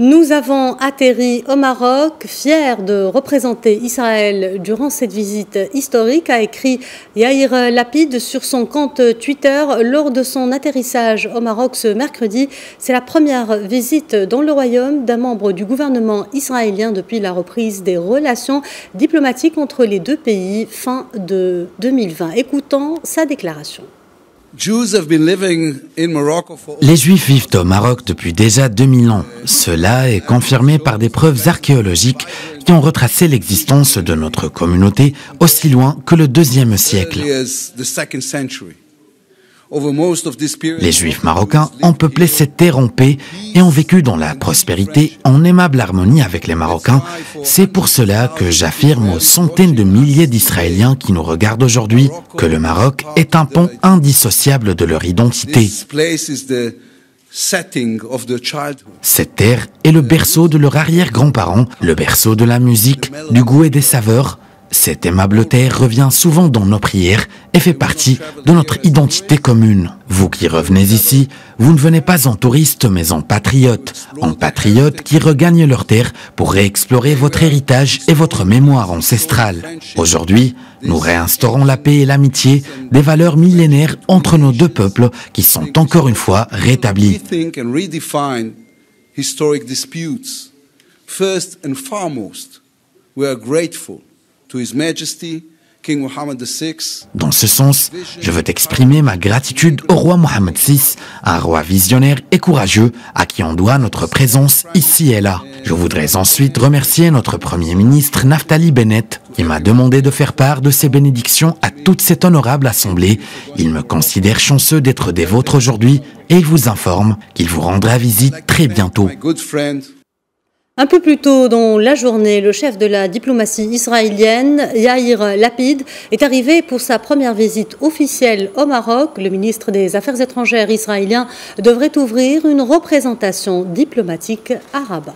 Nous avons atterri au Maroc, fiers de représenter Israël durant cette visite historique, a écrit Yair Lapid sur son compte Twitter lors de son atterrissage au Maroc ce mercredi. C'est la première visite dans le royaume d'un membre du gouvernement israélien depuis la reprise des relations diplomatiques entre les deux pays fin de 2020. Écoutons sa déclaration. Les Juifs vivent au Maroc depuis déjà 2000 ans. Cela est confirmé par des preuves archéologiques qui ont retracé l'existence de notre communauté aussi loin que le IIe siècle. Les Juifs marocains ont peuplé cette terre en paix et ont vécu dans la prospérité en aimable harmonie avec les Marocains. C'est pour cela que j'affirme aux centaines de milliers d'Israéliens qui nous regardent aujourd'hui que le Maroc est un pont indissociable de leur identité. Cette terre est le berceau de leurs arrière-grands-parents, le berceau de la musique, du goût et des saveurs. Cette aimable terre revient souvent dans nos prières et fait partie de notre identité commune. Vous qui revenez ici, vous ne venez pas en touriste mais en patriote qui regagnent leur terre pour réexplorer votre héritage et votre mémoire ancestrale. Aujourd'hui, nous réinstaurons la paix et l'amitié, des valeurs millénaires entre nos deux peuples qui sont encore une fois rétablies. Dans ce sens, je veux exprimer ma gratitude au roi Mohammed VI, un roi visionnaire et courageux à qui on doit notre présence ici et là. Je voudrais ensuite remercier notre Premier ministre Naftali Bennett qui m'a demandé de faire part de ses bénédictions à toute cette honorable assemblée. Il me considère chanceux d'être des vôtres aujourd'hui et il vous informe qu'il vous rendra visite très bientôt. Un peu plus tôt dans la journée, le chef de la diplomatie israélienne, Yair Lapid, est arrivé pour sa première visite officielle au Maroc. Le ministre des Affaires étrangères israélien devrait ouvrir une représentation diplomatique à Rabat.